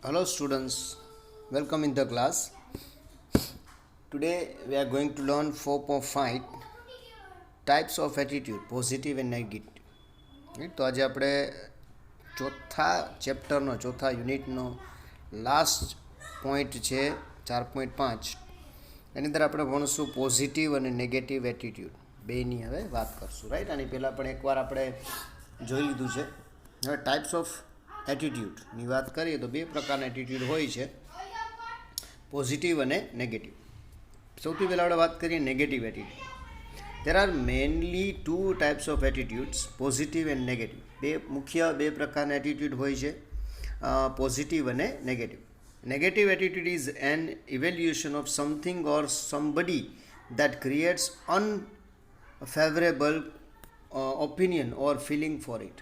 Hello students, welcome in the class. Today we are going to learn 4.5 types of attitude, positive and negative. right? તો આજે આપણે ચોથા ચેપ્ટરનો ચોથા યુનિટનો last point છે 4.5. એની અંદર આપણે ભણશું પોઝિટિવ અને નેગેટિવ એટીટ્યૂડ બેની હવે વાત કરશું. રાઈટ, આની પહેલાં પણ એકવાર આપણે જોઈ લીધું છે. હવે ટાઈપ્સ ઓફ એટીટ્યૂડની વાત કરીએ તો બે પ્રકારના એટીટ્યૂડ હોય છે, પોઝિટિવ અને નેગેટિવ. સૌથી પહેલાં આપણે વાત કરીએ negative attitude. There are mainly two types of attitudes, positive and negative. બે પ્રકારના એટીટ્યૂડ હોય છે, પોઝિટિવ અને negative. Negative attitude is an evaluation of something or somebody that creates unfavorable opinion or feeling for it.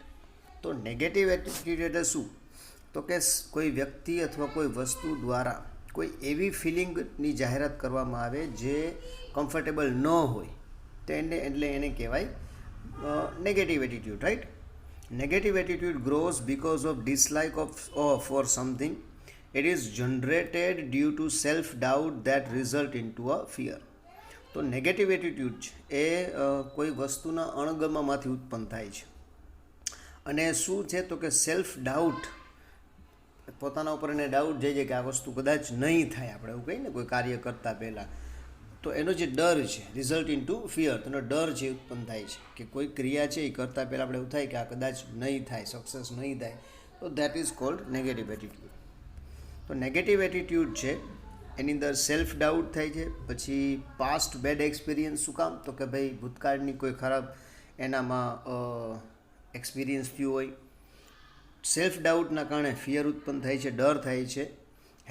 તો negative attitude એટલે શું? તો કે કોઈ વ્યક્તિ અથવા કોઈ વસ્તુ દ્વારા કોઈ એવી ફિલિંગની જાહેરાત કરવામાં આવે જે કમ્ફર્ટેબલ ન હોય, તો એને કહેવાય negative attitude. Right, negative attitude grows because of dislike for something. It is generated due to self-doubt that result into a fear. તો નેગેટિવ એટીટ્યૂડ એ કોઈ વસ્તુના અણગમામાંથી ઉત્પન્ન થાય છે. અને શું છે તો કે સેલ્ફ ડાઉટ, પોતાના ઉપર એને ડાઉટ જાય છે કે આ વસ્તુ કદાચ નહીં થાય, આપણે એવું કહીએ ને કોઈ કાર્ય કરતાં પહેલાં, તો એનો જે ડર છે રિઝલ્ટ ઇન ટુ ફિયર, તેનો ડર જે ઉત્પન્ન થાય છે કે કોઈ ક્રિયા છે એ કરતાં પહેલાં આપણે એવું થાય કે આ કદાચ નહીં થાય, સક્સેસ નહીં થાય, તો that is cold negative attitude. તો નેગેટિવ એટીટ્યૂડ છે એની અંદર સેલ્ફ ડાઉટ થાય છે. પછી પાસ્ટ બેડ એક્સપિરિયન્સ. શું કામ? તો કે ભાઈ ભૂતકાળની કોઈ ખરાબ એનામાં એક્સપિરિયન્સ થયું હોય. સેલ્ફ ડાઉટના કારણે ફિયર ઉત્પન્ન થાય છે, ડર થાય છે.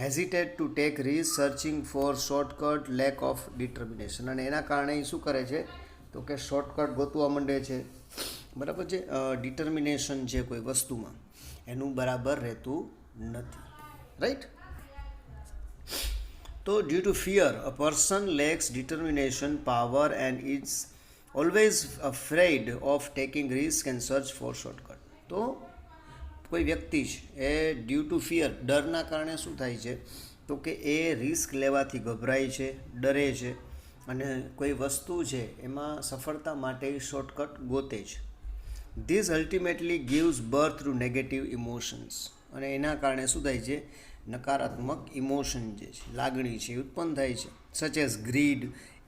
હેઝિટેટ to take risk, searching four shortcut, lack of determination. અને એના કારણે એ શું કરે છે તો કે શોર્ટકટ ગોતવા માંડે છે. બરાબર છે, ડિટર્મિનેશન છે કોઈ વસ્તુમાં એનું બરાબર રહેતું નથી. Right? So due to fear, a person lacks determination, power and is always afraid of taking risk and search for shortcut. તો કોઈ વ્યક્તિ છે એ ડ્યુ ટુ ફિયર, ડરના કારણે શું થાય છે તો કે એ રિસ્ક લેવાથી ગભરાય છે, ડરે છે, અને કોઈ વસ્તુ છે એમાં સફળતા માટે શોર્ટકટ ગોતે છે. This ultimately gives birth to negative emotions. અને એના કારણે શું થાય છે, નકારાત્મક ઇમોશન જે છે, લાગણી છે, ઉત્પન્ન થાય છે. Such as greed,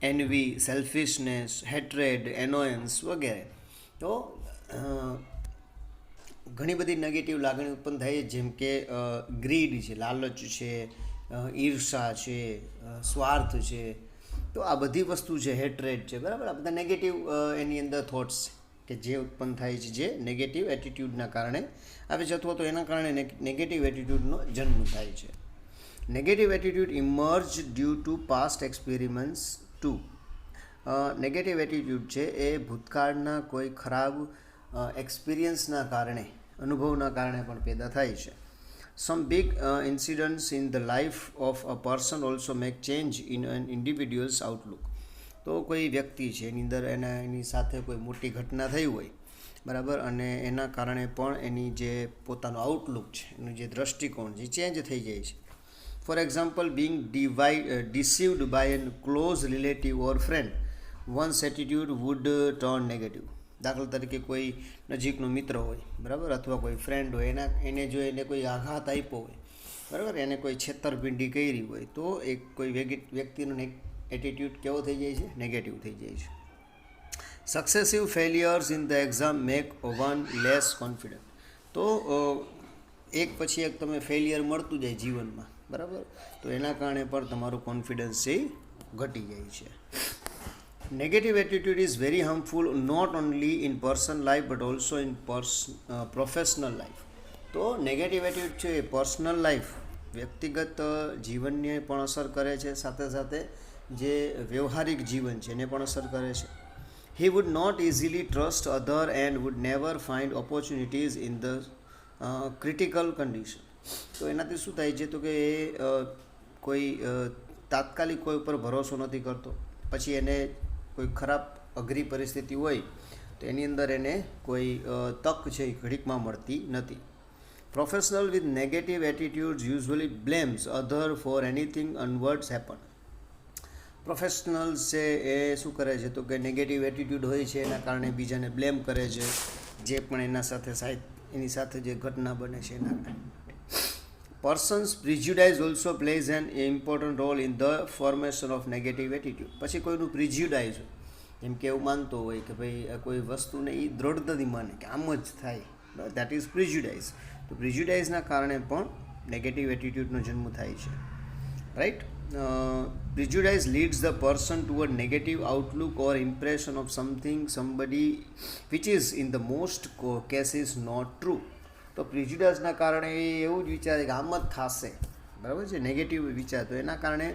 envy, selfishness, hatred, annoyance વગેરે. તો ઘણી બધી નેગેટિવ લાગણી ઉત્પન્ન થાય છે, જેમ કે ગ્રીડ છે, લાલચ છે, ઈર્ષા છે, સ્વાર્થ છે. તો આ બધી વસ્તુ છે, હેટ્રેડ છે, બરાબર. આ બધા નેગેટિવ એની અંદર થોટ્સ છે કે જે ઉત્પન્ન થાય છે, જે નેગેટિવ એટીટ્યૂડના કારણે આવે છે, અથવા તો એના કારણે નેગેટિવ એટીટ્યૂડનો જન્મ થાય છે. Negative attitude emerge due to past experiments too. Negative attitude છે એ ભૂતકાળના કોઈ ખરાબ એક્સપિરિયન્સના કારણે, અનુભવના કારણે પણ પેદા થાય છે. Some big incidents in the life of a person also make change in an individual's outlook. તો કોઈ વ્યક્તિ છે એની અંદર એની સાથે કોઈ મોટી ઘટના થઈ હોય, બરાબર, અને એના કારણે પણ એની જે પોતાનો આઉટલુક છે, એનું જે દ્રષ્ટિકોણ છે, ચેન્જ થઈ જાય છે. For example, being deceived by an close relative or friend, one's attitude would turn negative. દાખલા તરીકે કોઈ નજીકનો મિત્ર હોય, બરાબર, અથવા કોઈ ફ્રેન્ડ હોય, એને જો એને કોઈ આઘાત આપ્યો હોય, બરાબર, એને કોઈ છેતરપિંડી કરી હોય, તો એક કોઈ વ્યક્તિનો એટીટ્યૂડ કેવો થઈ જાય છે, નેગેટિવ થઈ જાય છે. Successive failures in the exam make one less confident. તો એક પછી એક તમે ફેલિયર મળતું જાય જીવનમાં, બરાબર, તો એના કારણે પણ તમારું કોન્ફિડન્સ છે ઘટી જાય છે. Negative attitude is very harmful not only in personal life but also in professional life. તો નેગેટિવ એટીટ્યૂડ છે એ પર્સનલ લાઈફ, વ્યક્તિગત જીવનને પણ અસર કરે છે, સાથે સાથે જે વ્યવહારિક જીવન છે એને પણ અસર કરે છે. He would not easily trust other and would never find opportunities in the critical condition. તો એનાથી શું થાય છે તો કે એ કોઈ તાત્કાલિક કોઈ ઉપર ભરોસો નથી કરતો. પછી એને કોઈ ખરાબ અઘરી પરિસ્થિતિ હોય તો એની અંદર એને કોઈ તક છે એ ઘડીકમાં મળતી નથી. Professional with negative attitude usually blames other for anything untowards happen. Professionals છે એ શું કરે છે તો કે નેગેટિવ એટીટ્યુડ હોય છે એના કારણે બીજાને બ્લેમ કરે છે, જે પણ એની સાથે જે ઘટના બને છે એના કારણે. Person's prejudice also plays an important role in the formation of negative attitude. પછી કોઈનું પ્રિજ્યુડાઇઝ હોય, જેમ કે એવું માનતો હોય કે ભાઈ કોઈ વસ્તુને એ દ્રઢતાથી માને કે આમ જ થાય, દેટ ઇઝ પ્રિજ્યુડાઇઝ. તો પ્રિજ્યુડાઇઝના કારણે પણ નેગેટિવ એટીટ્યુડનો જન્મ થાય છે, right. Prejudice leads the person toward negative outlook or impression of somebody which is in the most cases not true. તો પ્રિજ્યુડાઇઝના કારણે એ એવું જ વિચારે કે આમ જ થશે, બરાબર છે, નેગેટિવ વિચાર. તો એના કારણે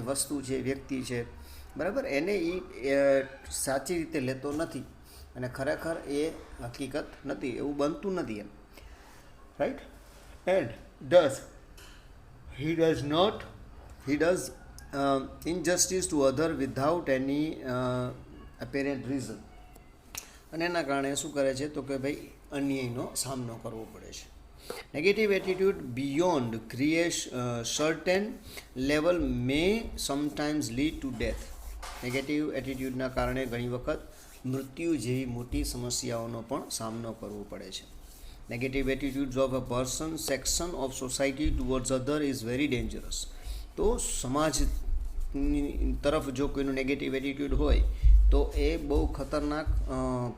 વસ્તુ છે, વ્યક્તિ છે, બરાબર, એને એ સાચી રીતે લેતો નથી અને ખરેખર એ હકીકત નથી, એવું બનતું નથી એમ, right. And he does injustice to other without any apparent reason. અને એના કારણે શું કરે છે તો કે ભાઈ અન્યાયનો સામનો કરવો પડે છે. Negative attitude beyond certain level may sometimes lead to death. Negative એટીટ્યુડના કારણે ઘણી વખત મૃત્યુ જેવી મોટી સમસ્યાઓનો પણ સામનો કરવો પડે છે. Negative એટીટ્યુડ્સ of a person section of society towards other is very dangerous. તો સમાજ તરફ જો કોઈનું નેગેટિવ એટીટ્યુડ હોય તો એ બહુ ખતરનાક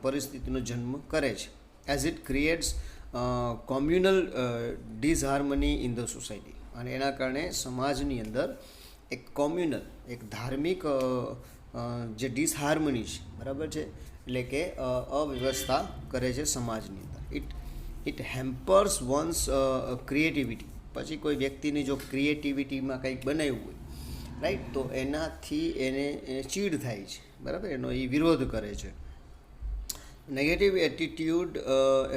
પરિસ્થિતિનો જન્મ કરે છે. As it creates communal disharmony in the society. અને એના કારણે સમાજની અંદર એક કોમ્યુનલ, એક ધાર્મિક જે ડિસહાર્મની છે, બરાબર છે, એટલે કે અવ્યવસ્થા કરે છે સમાજની અંદર. It hampers once creativity. પછી કોઈ વ્યક્તિની જો ક્રિએટિવિટીમાં કંઈક બનાવ્યું હોય, રાઈટ, તો એનાથી એને ચીડ થાય છે, બરાબર, એનો એ વિરોધ કરે છે. Negative attitude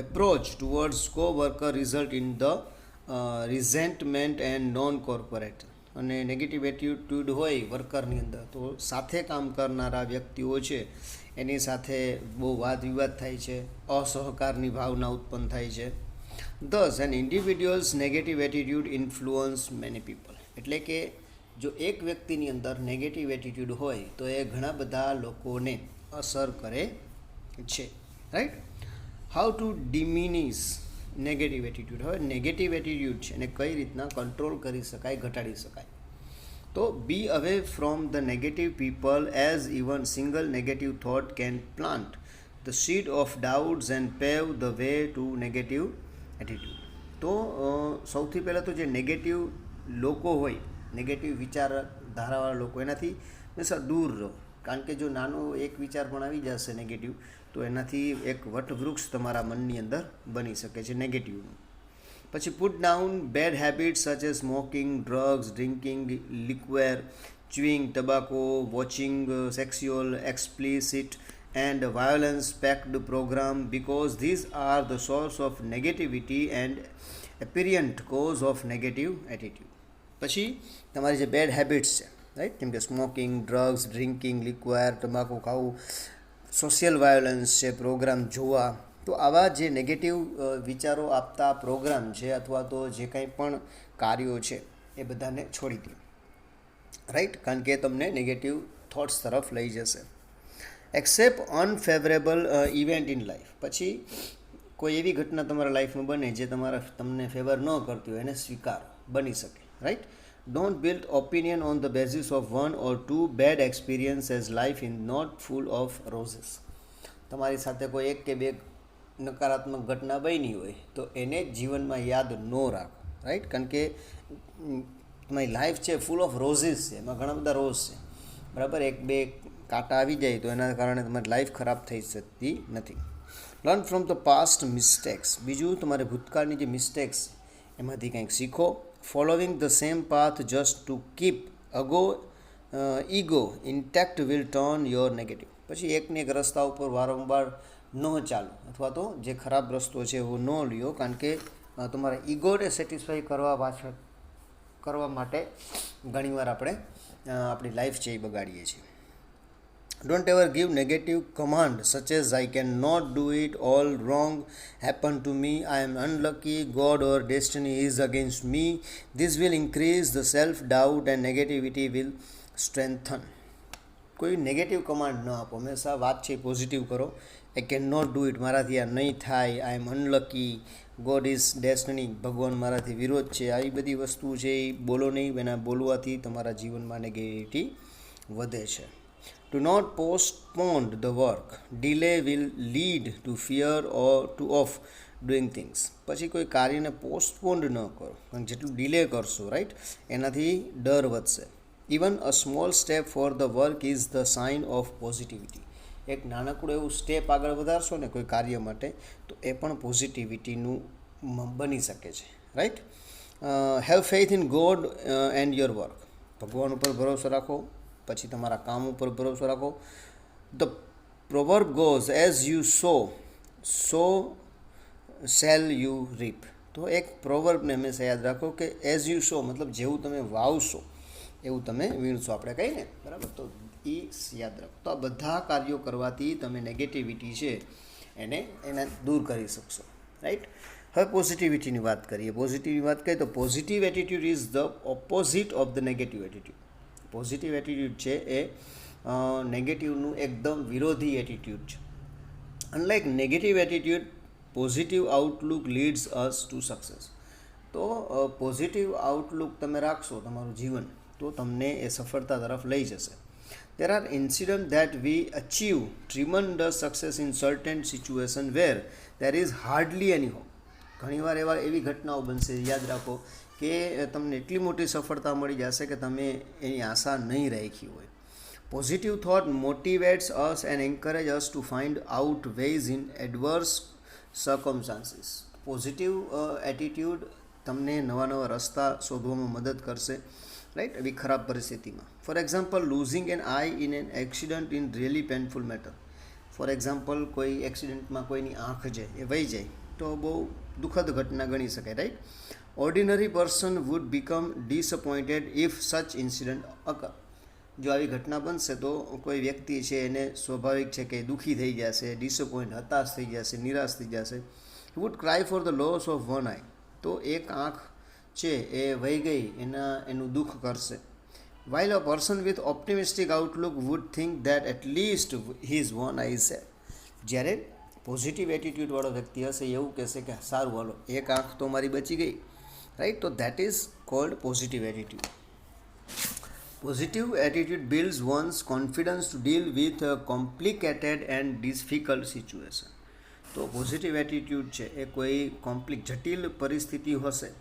approach towards coworker result in the resentment and non corporate. અને નેગેટિવ એટીટ્યુડ હોય વર્કરની અંદર તો સાથે કામ કરનારા વ્યક્તિઓ છે એની સાથે બહુ વાદ વિવાદ થાય છે, અસહકારની ભાવના ઉત્પન્ન થાય છે. Thus, an individual's negative attitude influence many people. એટલે કે જો એક વ્યક્તિની અંદર નેગેટિવ એટીટ્યુડ હોય તો એ ઘણા બધા લોકોને અસર કરે છે, right. How to diminish negative attitude. હવે નેગેટિવ એટીટ્યુડ છે એને કઈ રીતના કંટ્રોલ કરી શકાય, ઘટાડી શકાય. તો be away from the negative people as even single negative thought can plant the seed of doubts and pave the way to negative attitude. તો સૌથી પહેલાં તો જે નેગેટિવ લોકો હોય, નેગેટિવ વિચારધારાવાળા લોકો, એનાથી હંમેશા દૂર રહો. કારણ કે જો નાનો એક વિચાર પણ આવી જશે નેગેટિવ તો એનાથી એક વટવૃક્ષ તમારા મનની અંદર બની શકે છે નેગેટિવનું. પછી put down bad habits such as smoking, drugs, drinking, liquor, chewing tobacco, watching sexual, explicit and violence-packed program because these are the source of negativity and apparent cause of negative attitude. પછી તમારી જે bed habits છે, right, જેમ કે smoking, drugs, drinking, લિક્વેર, તમાકુ ખાવું, social violence છે, programme જોવા, તો આવા જે નેગેટિવ વિચારો આપતા પ્રોગ્રામ છે અથવા તો જે કંઈ પણ કાર્યો છે એ બધાને છોડી દો, રાઈટ, કારણ કે તમને નેગેટિવ થોટ્સ તરફ લઈ જશે. Accept unfavourable event in life. પછી કોઈ એવી ઘટના તમારા લાઈફમાં બને જે તમને ફેવર ન કરતી હોય એને સ્વીકાર બની શકે, right. Don't build opinion on the basis of 1 or 2 bad experience as life is not full of roses. તમારી સાથે કોઈ એક કે બે નકારાત્મક ઘટના બની હોય તો એને જીવનમાં યાદ ન રાખો, રાઈટ, કારણ કે તમારી લાઈફ છે ફૂલ ઓફ રોઝીસ છે, એમાં ઘણા બધા રોઝ છે, બરાબર. એક બે કાંટા આવી જાય તો એના કારણે તમારી લાઈફ ખરાબ થઈ શકતી નથી. Learn from the past mistakes. બીજું, તમારે ભૂતકાળની જે મિસ્ટેક્સ એમાંથી કંઈક શીખો. Following the same path just to keep ego intact will turn your negative. પછી એકને એક રસ્તા ઉપર વારંવાર ન ચાલો અથવા તો જે ખરાબ રસ્તો છે એવો ન લ્યો, કારણ કે તમારા ઈગોને સેટિસ્ફાઈ કરવા માટે ઘણીવાર આપણે આપણી લાઈફ છે એ બગાડીએ છીએ. Don't ever give negative command such as I cannot do it, all wrong happened to me, I am unlucky, God or destiny is against me. This will increase the self doubt and negativity will strengthen. કોઈ negative command ન આપો, હંમેશા વાત છે positive કરો. I can not do it, મારાથી આ નહીં થાય, આઈ એમ અનલકી, ગોડ ઇઝ ડેસ્ટની, ભગવાન મારાથી વિરોધ છે, આવી બધી વસ્તુ છે એ બોલો નહીં. એના બોલવાથી તમારા જીવનમાં નેગેટિવિટી વધે છે. Do not postpone the work. Delay will lead to fear or to of doing things. પછી કોઈ કાર્યને પોસ્ટપોન્ડ ન કરો, કારણ જેટલું ડિલે કરશો રાઈટ એનાથી ડર વધશે. Even a small step for the work is the sign of positivity. એક નાનકડું એવું સ્ટેપ આગળ વધારશો ને કોઈ કાર્ય માટે તો એ પણ પોઝિટિવિટીનું બની શકે છે right. Have faith in God and your work. ભગવાન ઉપર ભરોસો રાખો, પછી તમારા કામ ઉપર ભરોસો રાખો. The proverb goes as you sow shall you reap. તો એક પ્રોવર્બને હંમેશા યાદ રાખો કે એઝ યુ સો મતલબ જેવું તમે વાવશો એવું તમે વીણશો, આપણે કહીએ ને બરાબર. તો એ યાદ રાખો. તો આ બધા કાર્યો કરવાથી તમે નેગેટિવિટી છે એને દૂર કરી શકશો રાઈટ. હવે પોઝિટિવિટીની વાત કરીએ. પોઝિટિવની વાત કરીએ તો positive attitude is the opposite of the negative attitude. Positive attitude છે એ નેગેટિવનું એકદમ વિરોધી એટીટ્યૂડ છે. Unlike negative attitude, positive Outlook leads us to success. તો પોઝિટિવ આઉટલુક તમે રાખશો તમારું જીવન તો તમને એ સફળતા તરફ લઈ જશે. There are incidents that we achieve tremendous success in certain situation where there is hardly any hope. ઘણીવાર એવી ઘટનાઓ બનશે, યાદ રાખો કે તમને એટલી મોટી સફળતા મળી જશે કે તમે એની આશા નહીં રાખી હોય. Positive thought motivates us and encourage us to find out ways in adverse circumstances. Positive attitude તમને નવા રસ્તા શોધવામાં મદદ કરશે રાઈટ એવી ખરાબ પરિસ્થિતિમાં. For example, losing an eye in an accident in really painful matter. For example, કોઈ એક્સિડન્ટમાં કોઈની આંખ છે એ વહી જાય તો બહુ દુઃખદ ઘટના ગણી શકાય right. Ordinary person would become disappointed if such incident occur. જો આવી ઘટના બનશે તો કોઈ વ્યક્તિ છે એને સ્વાભાવિક છે કે દુઃખી થઈ જશે, ડિસઅપોઇન્ટ, હતાશ થઈ જશે, નિરાશ થઈ જશે. He would cry for the loss of one આઈ. તો એક આંખ છે એ વહી ગઈ એનું દુઃખ કરશે. While a person with optimistic outlook would think that at least his one eye is set. જ્યારે પોઝિટિવ એટીટ્યૂડવાળો વ્યક્તિ હશે એવું કહેશે કે સારું હાલો એક આંખ તો મારી બચી ગઈ રાઈટ. તો that is called positive attitude. Positive attitude builds one's confidence to deal with complicated and difficult situation. તો પોઝિટિવ એટીટ્યૂડ છે એ કોઈ જટિલ પરિસ્થિતિ હશે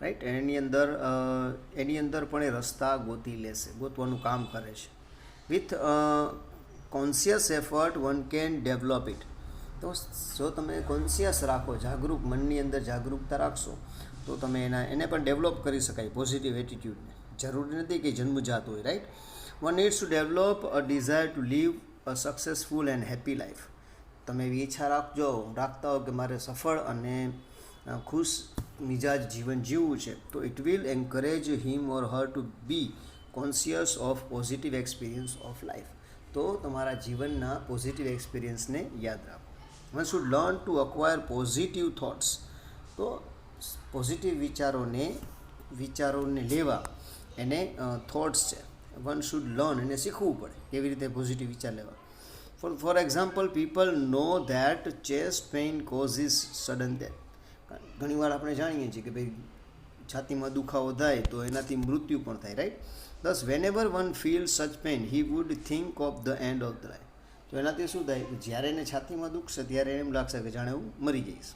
રાઈટ એની અંદર પણ એ રસ્તા ગોતવાનું કામ કરે છે. With conscious effort one can develop it. તો જો તમે કોન્શિયસ રાખો, જાગૃત મનની અંદર જાગૃતતા રાખશો તો તમે એને પણ ડેવલપ કરી શકાય પોઝિટિવ એટીટ્યૂડને. જરૂરી નથી કે જન્મજાત હોય right. One needs to develop a desire to live a successful and happy life. તમે એવી ઈચ્છા રાખતા હો કે મારે સફળ અને ખુશ મિજાજ જીવન જીવવું છે તો it will encourage him or her to be conscious of positive experience of life. તો તમારા જીવનના પોઝિટિવ એક્સપિરિયન્સને યાદ રાખો. One should learn to acquire positive thoughts. તો પોઝિટિવ વિચારોને લેવા એને થોટ્સ છે. વન શુડ લર્ન, એને શીખવું પડે કેવી રીતે પોઝિટિવ વિચાર લેવા. For example, people know that chest pain causes sudden death. ઘણીવાર આપણે જાણીએ છીએ કે ભાઈ છાતીમાં દુખાવો થાય તો એનાથી મૃત્યુ પણ થાય right. Thus whenever one feel such pain he would think of the end of the life. તો એનાથી શું થાય, જ્યારે એને છાતીમાં દુખશે ત્યારે એમ લાગશે કે જાણે હું મરી જઈશ.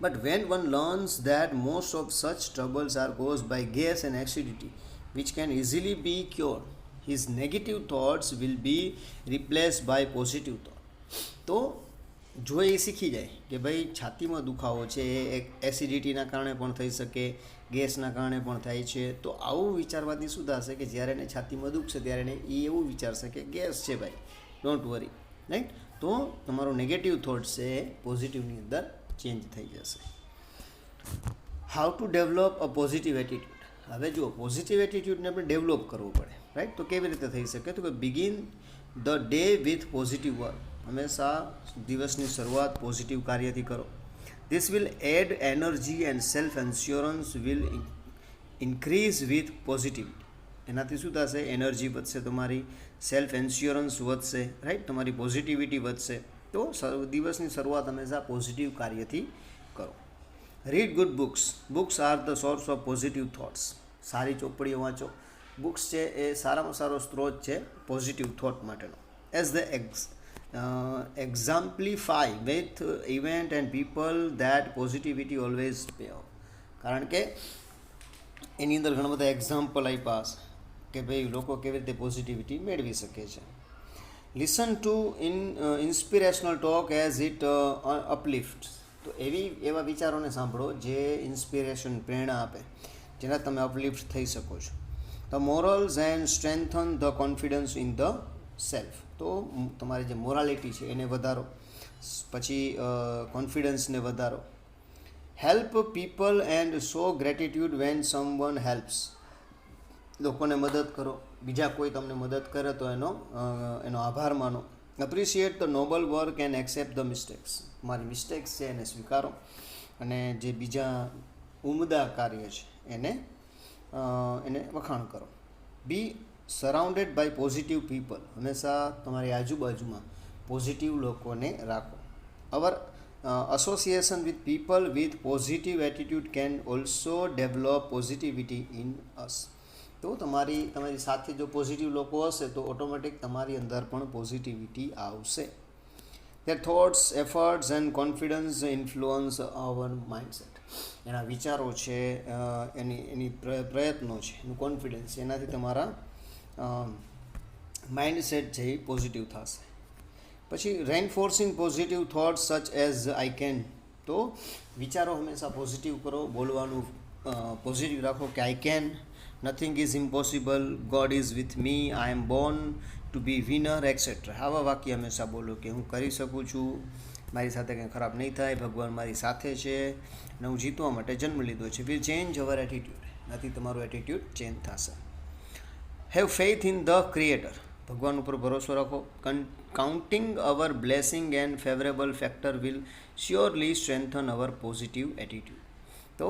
But when one learns that most of such troubles are cause by gas and acidity which can easily be cured, his negative thoughts will be replaced by positive thought. તો જો એ શીખી જાય કે ભાઈ છાતીમાં દુખાવો છે એ એક એસિડિટીના કારણે પણ થઈ શકે, ગેસના કારણે પણ થાય છે, તો આવું વિચારવાથી શું થશે કે જ્યારે એને છાતીમાં દુખશે ત્યારે એને એવું વિચારશે કે ગેસ છે ભાઈ, ડોન્ટ વરી રાઈટ. તો તમારો નેગેટિવ થોટ છે એ પોઝિટિવની અંદર ચેન્જ થઈ જશે. How to develop a positive attitude. હવે જુઓ પોઝિટિવ એટીટ્યૂડને આપણે ડેવલપ કરવું પડે રાઈટ. તો કેવી રીતે થઈ શકે, તો કે begin the day with positive work. હંમેશા દિવસની શરૂઆત પોઝિટિવ કાર્યથી કરો. This will add energy and self assurance will increase with positivity. એનાથી શું થશે? એનર્જી વધશે તમારી, સેલ્ફ એન્શ્યોરન્સ વધશે, રાઈટ, તમારી પોઝિટિવિટી વધશે. તો દિવસની શરૂઆત હંમેશા પોઝિટિવ કાર્યથી કરો. Read good books. Books are the source of positive thoughts. સારી ચોપડીઓ વાંચો. બુક્સ છે એ સારામાં સારો સ્ત્રોત છે પોઝિટિવ થોટ માટેનો. As the exemplify with event and people that positivity always pay off. કારણ કે એની અંદર ઘણા બધા એક્ઝામ્પલ આપ્યા હશે કે ભાઈ લોકો કેવી રીતે પોઝિટિવિટી મેળવી શકે છે. Listen to inspirational talk as it uplift. તો એવા વિચારોને સાંભળો જે ઇન્સ્પિરેશન, પ્રેરણા આપે, જેના તમે અપલિફ્ટ થઈ શકો છો. The morals and strengthen the confidence in the self. તો તમારી જે મોરાલિટી છે એને વધારો, પછી કોન્ફિડન્સને વધારો. Help people and show gratitude when someone helps. લોકોને મદદ કરો, બીજા કોઈ તમને મદદ કરે તો એનો આભાર માનો. Appreciate the noble work and accept the mistakes. તમારી મિસ્ટેક્સ છે એને સ્વીકારો અને જે બીજા ઉમદા કાર્ય છે એને વખાણ કરો. બી સરાઉન્ડેડ બાય પોઝિટિવ પીપલ. હંમેશા તમારી આજુબાજુમાં પોઝિટિવ લોકોને રાખો. અવર association with people with positive attitude can also develop positivity in us. તો તમારી સાથે જો પોઝિટિવ લોકો હશે તો ઓટોમેટિક તમારી અંદર પણ પોઝિટિવિટી આવશે. their thoughts, efforts and confidence influence our mindset. એના વિચારો છે, એની પ્રયત્નો છે, એનું કોન્ફિડન્સ, એનાથી તમારા માઇન્ડસેટ છે એ પોઝિટિવ થશે. પછી reinforcing positive thoughts such as I can. તો વિચારો હંમેશા પોઝિટિવ કરો, બોલવાનું પોઝિટિવ રાખો કે I can, nothing is impossible, God is with me, I am born to be winner etcetera. આવા વાક્ય હંમેશા બોલો કે હું કરી શકું છું, મારી સાથે કંઈ ખરાબ નહીં થાય, ભગવાન મારી સાથે છે અને હું જીતવા માટે જન્મ લીધો છે. Will change our attitude. આથી તમારું એટીટ્યૂડ ચેન્જ થશે. Have faith in the creator. ભગવાન ઉપર ભરોસો રાખો. Counting our blessing and favourable factor will surely strengthen our positive attitude. તો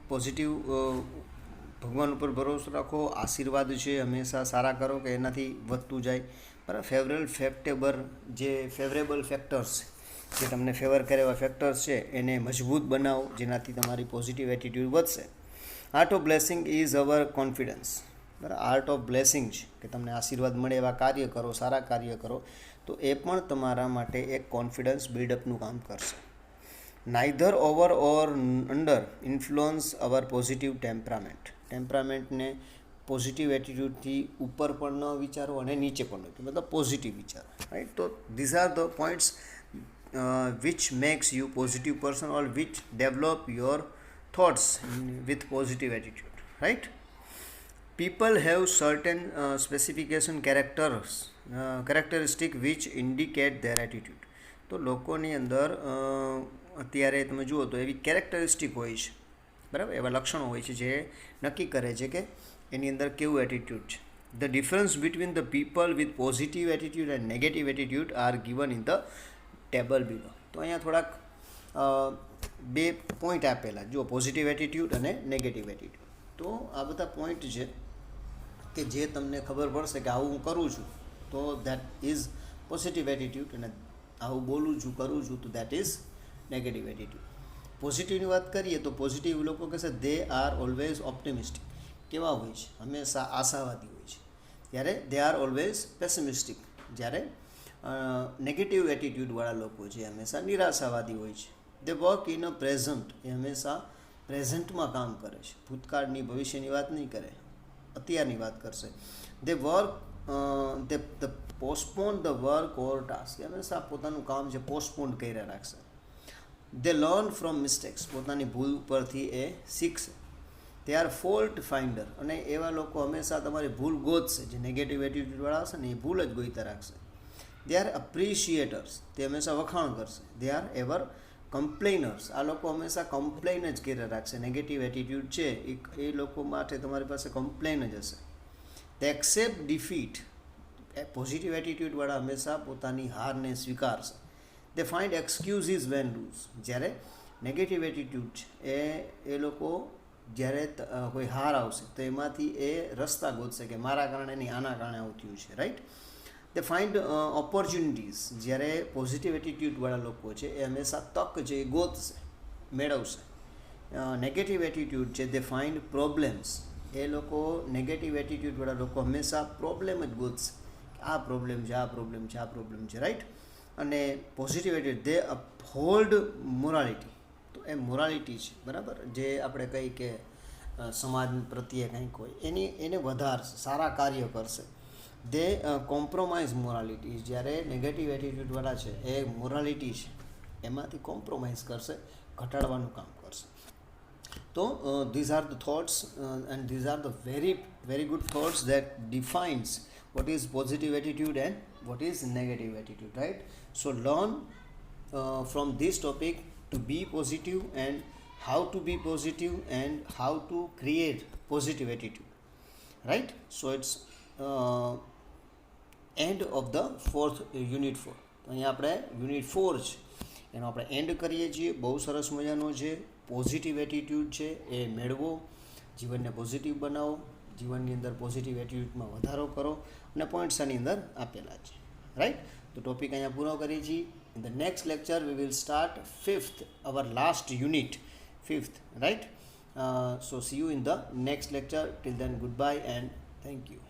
પોઝિટિવ ભગવાન ઉપર ભરોસો રાખો, આશીર્વાદ છે હંમેશા સારા કરો કે એનાથી વધતું જાય. બરાબર, ફેવરેબલ ફેક્ટર્સ જે તમને ફેવર કરે એવા ફેક્ટર્સ છે એને મજબૂત બનાવો, જેનાથી તમારી પોઝિટિવ એટીટ્યૂડ વધશે. Art of blessing is our confidence. બરાબર, આર્ટ ઓફ બ્લેસિંગ છે કે તમને આશીર્વાદ મળે એવા કાર્ય કરો, સારા કાર્ય કરો, તો એ પણ તમારા માટે એક કોન્ફિડન્સ બિલ્ડઅપનું કામ કરશે. નાઇધર ઓવર ઓર અંડર ઇન્ફ્લુઅન્સ અવર પોઝિટિવ ટેમ્પરામેન્ટ. ટેમ્પરામેન્ટને પોઝિટિવ એટીટ્યૂડથી ઉપર પણ ન વિચારો અને નીચે પણ ન, મતલબ પોઝિટિવ વિચારો, રાઈટ. તો these are the points which makes you positive person or which develop your thoughts with positive attitude, right? People have certain characteristic which indicate their attitude. તો લોકોની અંદર અત્યારે તમે જુઓ તો એવી કેરેક્ટરિસ્ટિક હોય છે, બરાબર, એવા લક્ષણો હોય છે જે નક્કી કરે છે કે એની અંદર કેવું એટીટ્યૂડ છે. The difference between the people with positive attitude and negative attitude R given in the table below. તો અહીંયા થોડાક બે પોઈન્ટ આપેલા જો, પોઝિટિવ એટીટ્યૂડ અને નેગેટિવ એટીટ્યૂડ. તો આ બધા પોઈન્ટ છે કે જે તમને ખબર પડશે કે આવું હું કરું છું તો દેટ ઇઝ પોઝિટિવ એટીટ્યૂડ, અને આવું બોલું છું, કરું છું તો દેટ ઇઝ નેગેટિવ એટીટ્યૂડ. પોઝિટિવની વાત કરીએ તો પોઝિટિવ લોકો કહેશે દે આર ઓલવેઝ ઓપ્ટિમિસ્ટિક. કેવા હોય છે? હંમેશા આશાવાદી હોય છે. ત્યારે દે આર ઓલવેઝ પેસિમિસ્ટિક. જ્યારે નેગેટિવ એટીટ્યૂડવાળા લોકો છે હંમેશા નિરાશાવાદી હોય છે. દે વર્ક ઇન અ પ્રેઝન્ટ. એ હંમેશા પ્રેઝન્ટમાં કામ કરે છે, ભૂતકાળની ભવિષ્યની વાત નહીં કરે, અત્યારની વાત કરશે. They work the postpone the work or task. એ હંમેશા પોતાનું કામ છે પોસ્ટપોન કર્યા રાખશે. They learn from mistakes. પોતાની ભૂલ ઉપરથી એ શીખશે. They are fault finder. અને એવા લોકો હંમેશા તમારી ભૂલ ગોતશે. જે નેગેટિવ એટીટ્યૂડવાળા હશે ને એ ભૂલ જ ગોઈતા રાખશે. They are appreciators. તે હંમેશા વખાણ કરશે. They are ever complainers. આ લોકો હંમેશા કમ્પ્લેન જ કર્યા રાખશે. નેગેટિવ એટીટ્યૂડ છે એ લોકો માટે તમારી પાસે કમ્પ્લેન જ હશે. દે એક્સેપ્ટ ડિફીટ. પોઝિટિવ એટીટ્યૂડવાળા હંમેશા પોતાની હારને સ્વીકારશે. દે ફાઇન્ડ એક્સક્યુઝીસ વેન લૂઝ. જ્યારે નેગેટિવ એટીટ્યૂડ છે એ લોકો જ્યારે કોઈ હાર આવશે તો એમાંથી એ રસ્તા ગોતશે કે મારા કારણે નહીં, આના કારણે આવું થયું છે, રાઈટ. દે ફાઇન્ડ ઓપોર્ચ્યુનિટીઝ. જ્યારે પોઝિટિવ એટીટ્યૂડવાળા લોકો છે એ હંમેશા તક છે એ ગોતશે, મેળવશે. નેગેટિવ એટીટ્યૂડ છે દે ફાઇન્ડ પ્રોબ્લેમ્સ. એ લોકો નેગેટિવ એટીટ્યૂડવાળા લોકો હંમેશા પ્રોબ્લેમ જ ગોતશે. આ પ્રોબ્લેમ છે, આ પ્રોબ્લેમ છે, આ પ્રોબ્લેમ છે, રાઈટ. અને પોઝિટિવ એટીટ્યૂડ દે અપહોલ્ડ મોરાલિટી. તો એ મોરાલિટી છે, બરાબર, જે આપણે કહી કે સમાજ પ્રત્યે કંઈક હોય એને વધારશે, સારા કાર્ય કરશે. દે કોમ્પ્રોમાઇઝ મોરાલિટી. જ્યારે નેગેટિવ એટીટ્યૂડવાળા છે એ મોરાલિટી છે એમાંથી કોમ્પ્રોમાઇઝ કરશે, ઘટાડવાનું કામ કરશે. તો these are the thoughts and these are the very very good thoughts that defines what is positive attitude and what is negative attitude, right? So learn from this topic to be positive and how to be positive and how to create positive attitude, right? So it's end of the fourth unit 4. તો અહીંયા આપણે unit 4 છે એનો આપણે and કરીએ છીએ. બહુ સરસ મજાનો છે. પોઝિટિવ એટીટ્યૂડ છે એ મેળવો, જીવનને પોઝિટિવ બનાવો, જીવનની અંદર પોઝિટિવ એટીટ્યૂડમાં વધારો કરો અને પોઈન્ટ્સ આની અંદર આપેલા છે, રાઈટ. તો ટોપિક અહીંયા પૂરો કરીએ છીએ. In the next lecture we will start 5th, our last unit 5th, right. So see you in the next lecture. Till then, goodbye and thank you.